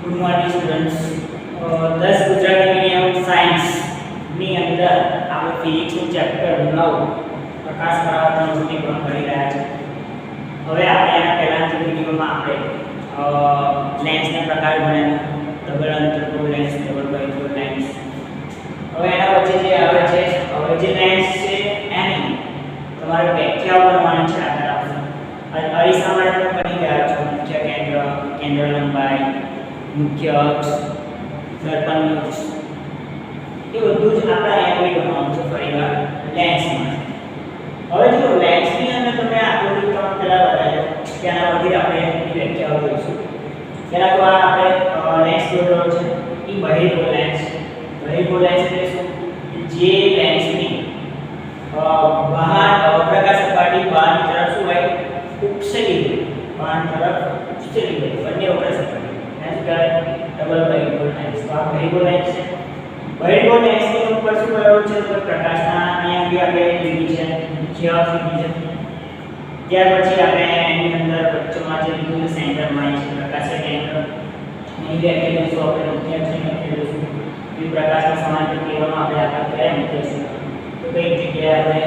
Good morning students. 10 Gujarati medium science ની અંદર આપણે ફિઝિક્સનું ચેપ્ટર 9 પ્રકાશ પરાવર્તન સમીકરણ કરી રહ્યા છે. હવે આપણે આના પહેલાના વિડિયોમાં આપણે લેન્સના પ્રકાર ભણ્યા, ડબલ અંતરગોળ લેન્સ, ડબલ બાયફોકલ લેન્સ. હવે એના વચ્ચે જે આવે છે, હવે જે લેન્સ છે એની તમારે વ્યાખ્યાઓ કરવાની છે. આગળ અરીસા માટે પણ કરી ગયા છો. મુખ્ય કેન્દ્ર, કેન્દ્ર લંબાઈ, મુખ્ય અક્ષ, દર્પણની અક્ષ, એ બધું જ આપણે એમ બનાવવાનું છે ફરીવાર લેન્સમાં. હવે જો લેન્સની અંદર તમે આકૃતિ ત્રણ પહેલા બતાવ્યો, તેના પરથી આપણે એની વ્યાખ્યાઓ જોઈશું. પહેલા તો આ આપણે લેન્સ દોરેલો છે, એ બહિર્ગોળ લેન્સ. બહિર્ગોળ લેન્સ એટલે શું? જે લેન્સની બહાર પ્રકાશ સપાટી બહારની તરફ શું હોય? ઉપસેલી હોય, બહારની તરફ ઉપસેલી હોય, બંને પ્રકાશ સપાટી એને શું કહેવાય? ડબલ બહિર્ગોળ લેન્સ. તો આ બહિર્ગોળ લેન્સ છે. બહિર્ગોળ લેન્સની ઉપર શું કરેલું છે? તો પ્રકાશના અહીંયા બી આપણે લીધી છે, મુખ્ય અક્ષ લીધી છે. ત્યાર પછી આપણે એની અંદર વચ્ચેમાં જે લીધું છે સેન્ટરમાં છે પ્રકાશીય કેન્દ્ર. એની વ્યાખ્યા જોઈશું આપણે. મુખ્ય અક્ષની વ્યાખ્યા જોઈશું. એ પ્રકાશના સમાંતર કિરણો આપણે આગળ ક્યારે મૂકીશું, તો કઈ જગ્યાએ આપણે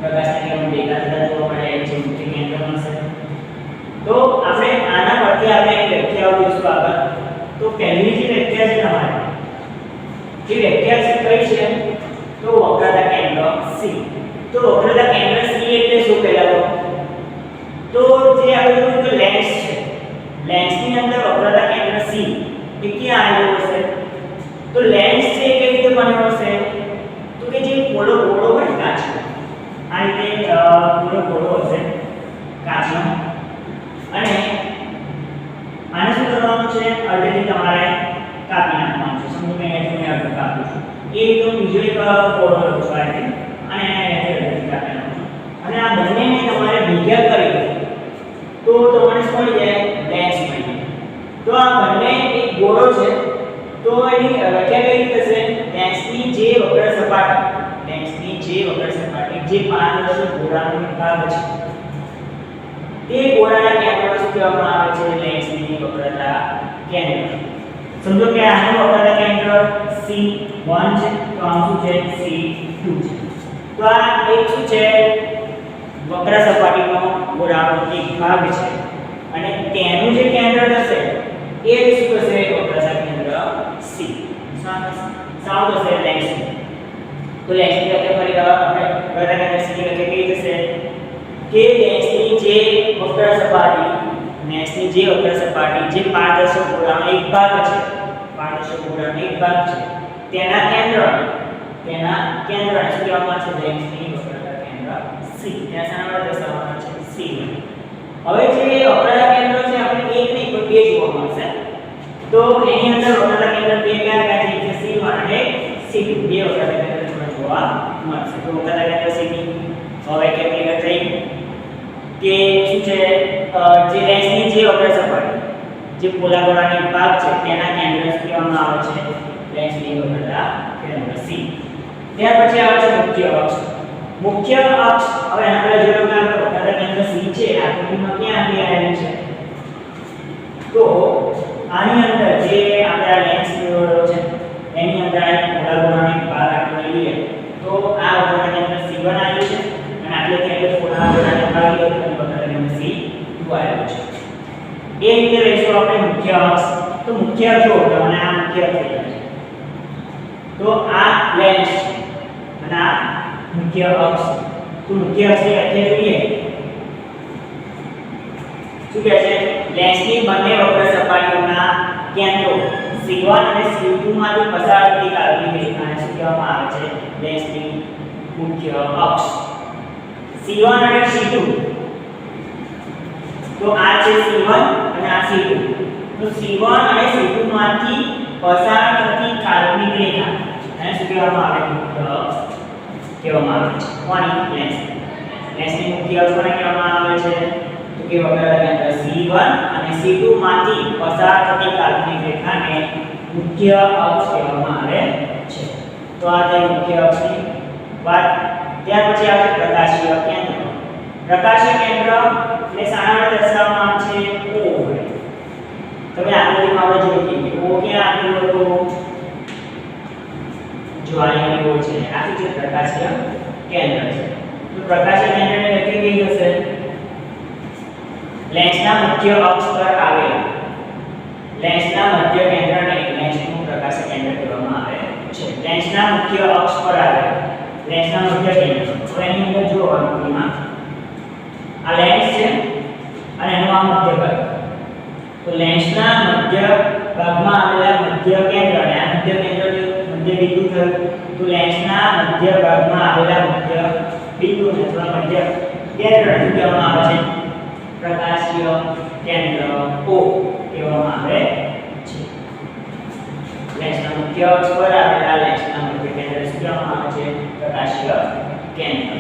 પ્રકાશના કિરણો ભેગા થતા જોવા મળે છે, મુખ્ય કેન્દ્રમાં છે. તો આપણે આના પરથી આપણે વ્યાખ્યાઓ જોઈશું આગળ. તો પહેલી જે વ્યાખ્યા છે તમારે, જે વ્યાખ્યા કઈ છે? તો વક્રતા કેન્દ્ર C. તો વક્રતા કેન્દ્ર C એટલે શું પહેલા તો જે આપણું લેન્સ છે, લેન્સની અંદર વક્રતા કેન્દ્ર C એ ક્યાં આવેલું હશે? તો લેન્સ છે એ કેવી રીતે બનેલો હશે? તો કે જે ગોળો હોય કાચનો, આ રીતે ગોળો હશે કાચનો, અને આને શું કરવાનું છે? અડધેથી તમારે કાપી નાખવાનું છે. સમજો કે અહીંયા અડધું કાપું છું, એ તો બીજો એક ગોળો રચવાય છે, અને અડધેથી કાપી નાખું. અને આ બંનેને તમારે ભેગા કરી તો તમને શું મળી જાય? લેન્સ મળી જાય. તો આ બંને એક ગોળો છે, તો એની વ્યાખ્યા કઈ રીતે થશે? લેન્સની જે વક્ર સપાટી, જે પારદર્શક ગોળાનો ભાગ છે, તે ગોળાના કેન્દ્રને શું કહેવામાં આવે છે? લેન્સની વક્રતા કેન્દ્ર. સમજો કે આનું વક્રતા કેન્દ્ર C1 છે, તો આનું શું છે? C2 છે. તો આ એક શું છે? વક્ર સપાટીનો ગોળાનો એક ભાગ છે, અને તેનું જે કેન્દ્ર થશે એ શું થશે? વક્રતા કેન્દ્ર C. સાવ થશે લેન્સ. તો લેન્સની વ્યાખ્યા ફરી આપણે વક્રતા કેન્દ્ર C ની વ્યાખ્યા કેવી થશે? કે લેન્સની જે વક્ર સપાટી, જે પારદર્શક ગોળાનો એક ભાગ છે, તેના કેન્દ્રને શું કહેવામાં આવે છે? લેન્સની વક્રતા કેન્દ્ર C. ત્યાં સામે દર્શાવવામાં છે C1. હવે જે વક્રતા કેન્દ્ર છે આપણે એક નહીં પણ બે જોવા મળશે. તો એની અંદર વક્રતા કેન્દ્ર બે કયા છે? C1 અને C2. બે વક્રતા કેન્દ્ર જોવા મળશે. તો વક્રતા કેન્દ્ર C ની હવે કેપિટલ થઈ કે શું છે? જે લેન્સની જે વક્ર સપાટી, જે પોલા ગોળાનો ભાગ છે, તેના કેન્દ્ર કહેવામાં આવે છે લેન્સની વક્રતા કેન્દ્ર C. ત્યાર પછી આવે છે મુખ્ય અક્ષ. મુખ્ય અક્ષ હવે આપણે જોયું કે વક્રતા કેન્દ્ર C છે, આકૃતિમાં ક્યાં આવેલું છે? તો આની અંદર જે આપણે લેન્સ દોરેલો છે એની અંદર આ પોલા ગોળાનો ભાગ આપણે લઈએ તો આ વક્રતા કેન્દ્ર C1 આવ્યું છે, અને આટલેથી આપણે પોલા ગોળાનો ભાગ લઈએ તો વક્રતા કેન્દ્ર C2 આવ્યું છે. એ રીતે લઈશું આપણે મુખ્ય અક્ષ. તો મુખ્ય અક્ષ જો તમને આ મુખ્ય અક્ષ છે, તો આ લેન્સ અને આ મુખ્ય અક્ષ. તો મુખ્ય અક્ષની વ્યાખ્યા જોઈએ. શું કહે છે? લેન્સની બંને વક્ર સપાટીઓના કેન્દ્રો C1 અને C2 માંથી પસાર થતી કાલ્પનિક રેખાને શું કહેવામાં આવે છે? લેન્સની મુખ્ય અક્ષ. C1 અને C2, તો આ છે C1 અને આ C2. તો C1 અને C2 માંથી પસાર થતી કાલ્પનિક રેખા એને શું કહેવામાં આવે? મુખ્ય અક્ષ કહેવામાં આવે છે. કોની? લેન્સ. લેન્સની મુખ્ય અક્ષ કોને કહેવામાં આવે છે? તો કે વક્રતા કેન્દ્ર C1 અને C2 માંથી પસાર થતી કાલ્પનિક રેખાને મુખ્ય અક્ષ કહેવામાં આવે છે. તો આ તે મુખ્ય અક્ષની વાત. ત્યાર પછી આવે પ્રકાશીય કેન્દ્ર. પ્રકાશીય કેન્દ્ર એટલે સામાન્ય દર્શાવવામાં આવે છે O. તમે આકૃતિમાં આપણે જોઈ વાયુ હોય છે આ શું છે પ્રકાશીય કેન્દ્ર છે તો પ્રકાશીય કેન્દ્રની વ્યાખ્યા કેવી હશે લેન્સના મુખ્ય અક્ષ પર આવેલ લેન્સના મધ્ય કેન્દ્રને લેન્સનું પ્રકાશીય કેન્દ્ર કહેવામાં આવે છે લેન્સના મુખ્ય અક્ષ પર આવેલ લેન્સના મધ્ય કેન્દ્ર તો એની અંદર જો અનુકૂળમાં આ લેન્સ છે અને એનો આ મધ્ય ભાગ તો લેન્સના મધ્ય ભાગમાં આવેલા મધ્ય કેન્દ્ર અને આ મધ્ય કેન્દ્ર મધ્ય બિંદુ થયું તો લેન્સના મધ્ય ભાગમાં આવેલા મધ્ય બિંદુ અથવા મધ્ય કેન્દ્રને શું કહેવામાં આવે છે પ્રકાશીય કેન્દ્ર O કહેવામાં આવે છે લેન્સના મુખ્ય અક્ષ પર આવેલા લેન્સના મધ્ય કેન્દ્ર શું કહેવામાં આવે છે પ્રકાશીય કેન્દ્ર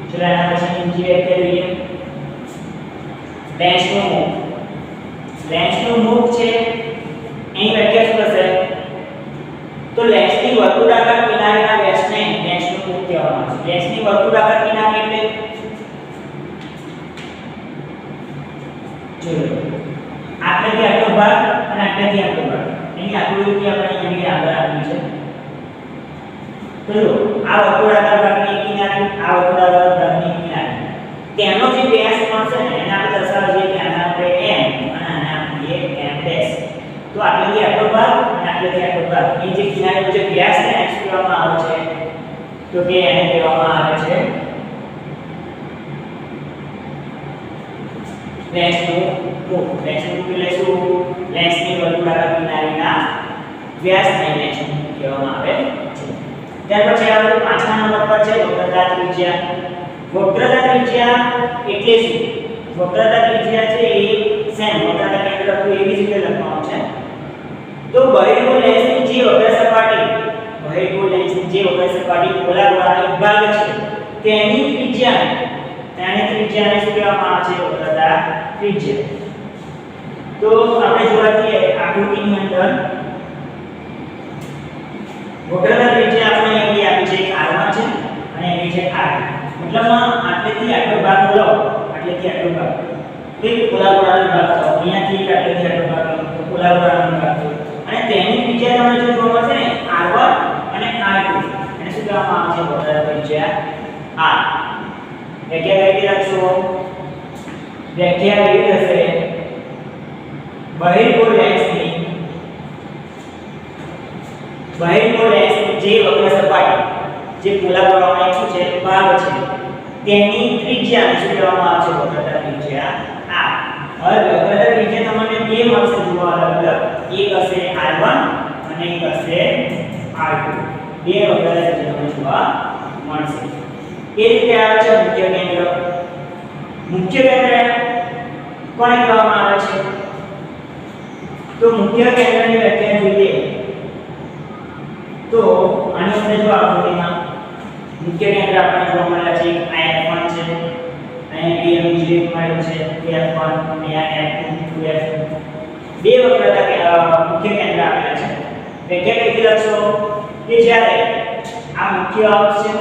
ચલો આના પછી બીજી વ્યાખ્યા જોઈએ લેન્સનું મુખ છે એની વ્યાખ્યા શું હશે તો લેન્સની વર્તુળાકાર કિનારીના વ્યાસને લેન્સનું મુખ કહેવામાં આવે છે લેન્સની વર્તુળાકાર કિનારી એટલે જોયો આટલેથી આટલો ભાગ અને આટલેથી આટલો ભાગ એની આકૃતિ આપણે અહીં આગળ આપી છે તો જો આ વર્તુળાકાર ભાગની કિનારી આ વર્તુળાકાર ભાગની કિનારી તેનો જે વ્યાસ મળશે ને એને આપણે દર્શાવીએ કે આને આપણે m અને આને આપણે m ડેશ તો આટલેથી આટલો ભાગ અને આટલેથી આટલો ભાગ એ જે કિનારીનો જે વ્યાસને x કહેવામાં આવે છે તો કે એને કહેવામાં આવે છે લેન્સનું મુખ લેન્સનું મુખ એટલે શું લેન્સની વર્તુળાકાર કિનારીના વ્યાસને લેન્સનું મુખ કહેવામાં આવે છે ત્યાર પછી આપણે પાંચમા નંબર પર છે વક્રતા ત્રિજ્યા વક્રતા ત્રિજ્યા એટલે શું વક્રતા ત્રિજ્યા છે એ સેમ વક્રતા કેન્દ્ર તો એવી રીતે લખવાનું છે તો બહિર્ગોળ લેન્સની જે વક્ર સપાટી બહિર્ગોળ લેન્સની જે વક્ર સપાટી ગોળાનો ભાગ છે તેની ત્રિજ્યાને શું કહેવામાં આવે છે વક્રતા ત્રિજ્યા તો આપણે જોવા જઈએ આકૃતિની અંદર વક્રતા ત્રિજ્યા આપણે અહીં આપી છે r1 છે અને અહીં છે r મતલબમાં આટલેથી આટલો ભાગ લો આટલેથી આટલો ભાગ તો એક ગોળાનો ભાગ તો અહીંયાથી આટલેથી આટલો ભાગ તો ગોળાનો ભાગ તો અને તેની ત્રિજ્યા તમને જો જોવા મળશે ને r1 અને r2 એને શું કહેવામાં આવે છે વક્રતા ત્રિજ્યા r વ્યાખ્યા કઈ રાખશો વ્યાખ્યા એવી હશે બહિર્ગોળ લેન્સની જે વક્ર સપાટી જે ગોળાનો શું છે ભાગ છે તેની ત્રિજ્યાને શું કહેવામાં આવે છે વક્રતા ત્રિજ્યા r હવે વક્રતા ત્રિજ્યા તમને બે મળશે જોવા અલગ અલગ એક હશે r1 અને એક હશે r2 બે વક્રતા ત્રિજ્યા તમને જોવા મળશે એ રીતે આવે છે મુખ્ય કેન્દ્ર કોને કહેવામાં આવે છે તો મુખ્ય કેન્દ્રની વ્યાખ્યા જોઈએ તો આની અંદર જો આકૃતિમાં મુખ્ય કેન્દ્ર આપણને જોવા મળ્યા છે આ f1 છે અહીં બે બીજું મળ્યું છે f1 અને આ f2 2f બે વક્રતા મુખ્ય કેન્દ્ર આપેલા છે વ્યાખ્યા કઈ લખશો કે જ્યારે આ મુખ્ય અક્ષ છે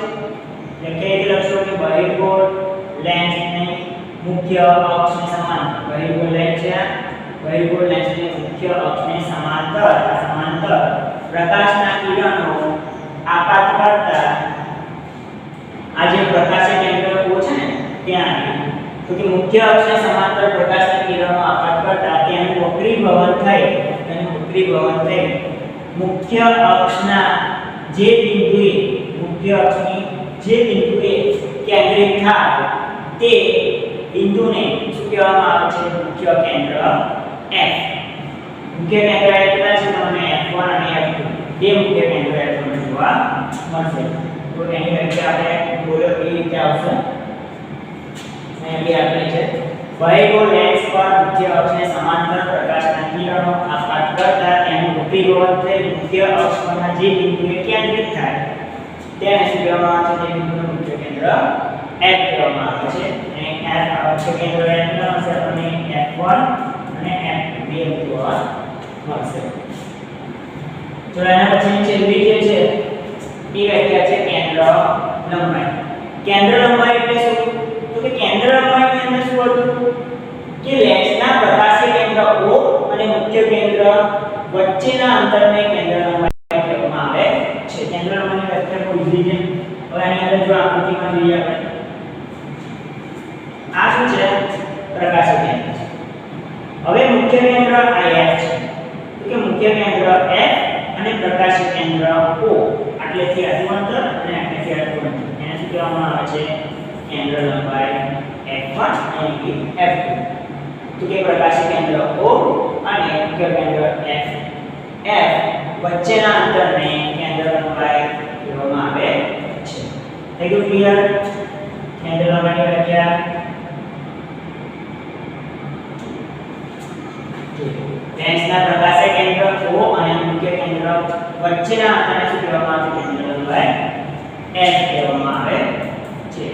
વ્યાખ્યા લખશો કે બહિર્ગોળ લેન્સની મુખ્ય અક્ષને સમાન બહિર્ગોળ લેન્સ છે બહિર્ગોળ લેન્સની મુખ્ય અક્ષને સમાંતર પ્રકાશના કિરણો આપાત કરતા આ જે પ્રકાશીય કેન્દ્ર ઓ છે ને ત્યાં તો કે મુખ્ય અક્ષને સમાંતર પ્રકાશના કિરણો આપાત કરતા તેનું વક્રીભવન થઈ મુખ્ય અક્ષના જે બિંદુએ કેન્દ્રિત થાય તે બિંદુને શું કહેવામાં આવે છે મુખ્ય કેન્દ્ર F મુખ્ય કેન્દ્ર કેટલા છે તમને F1 અને F2 બે મુખ્ય કેન્દ્ર તમને જોવા મળશે તો એની વ્યાખ્યા આપણે બોલો એ રીતે આવશે અહીં આપેલી છે બહિર્ગોળ લેન્સ પર મુખ્ય અક્ષને સમાંતર પ્રકાશના કિરણો આપાત કરતા તેનું વક્રીભવન થઈ મુખ્ય અક્ષ પરના જે બિંદુએ કેન્દ્રિત થાય તેને શું કહેવામાં આવે છે તે બિંદુનું મુખ્ય કેન્દ્ર F કહેવામાં આવે છે અને મુખ્ય કેન્દ્ર F નો હશે આપણને F1 અને F2 બે જોવા મળશે તો એના પછી છેલ્લી જે છે એ વ્યાખ્યા છે કેન્દ્ર લંબાઈ એટલે શું તો કે કેન્દ્ર લંબાઈની અંદર શું હતું કે લેન્સના પ્રકાશીય કેન્દ્ર O અને મુખ્ય કેન્દ્ર વચ્ચેના અંતરને કેન્દ્ર લંબાઈ કહેવામાં આવે છે કેન્દ્ર હવે આની અંદર જો આકૃતિમાં જોઈએ આપણે આ શું છે પ્રકાશી કેન્દ્ર છે હવે મુખ્ય કેન્દ્ર આ F છે તો કે મુખ્ય કેન્દ્ર F અને પ્રકાશી કેન્દ્ર O આટલેથી આટલું અંતર અને આટલેથી આટલું અંતર એને શું કહેવામાં આવે છે કેન્દ્ર લંબાઈ F1 અને F2 તો કે પ્રકાશી કેન્દ્ર O અને મુખ્ય કેન્દ્ર F વચ્ચેના અંતરને કેન્દ્ર લંબાઈ કહેવામાં આવે છે થઈ ગયું ક્લિયર કેન્દ્ર લંબાઈની વ્યાખ્યા લેન્સના પ્રકાશી કેન્દ્ર O અને મુખ્ય કેન્દ્ર વચ્ચેના અંતરને શું કહેવામાં આવે છે કેન્દ્ર લંબાઈ F કહેવામાં આવે છે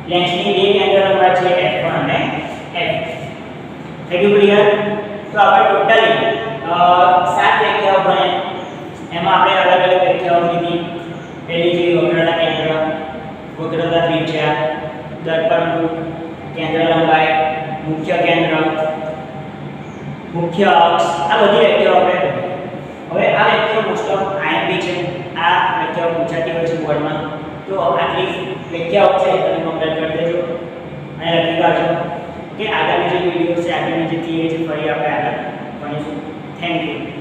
લેન્સની બે કેન્દ્ર લંબાઈ છે F1 અને F થઈ ગયું ક્લિયર તો આપણે ટોટલી 7 વ્યાખ્યાઓ ભણ્યા એમાં આપણે અલગ અલગ વ્યાખ્યાઓ લીધી પહેલી જે વક્રતા કેન્દ્ર વક્રતા ત્રિજ્યા દર્પણ કેન્દ્ર લંબાઈ મુખ્ય કેન્દ્ર મુખ્ય અક્ષ આ બધી વ્યાખ્યાઓ આપણે હવે આ વ્યાખ્યાઓ મોસ્ટ ઓફ IMP છે આ વ્યાખ્યાઓ પૂછાતી હોય છે બોર્ડમાં તો આટલી વ્યાખ્યાઓ છે તમે કમ્પ્લીટ કરી દેજો અને લખી કાઢજો કે આગામી જે વિડિયો છે આગામી જે થિયરી છે ફરી આપણે આગળ ભણીશું થેન્ક યુ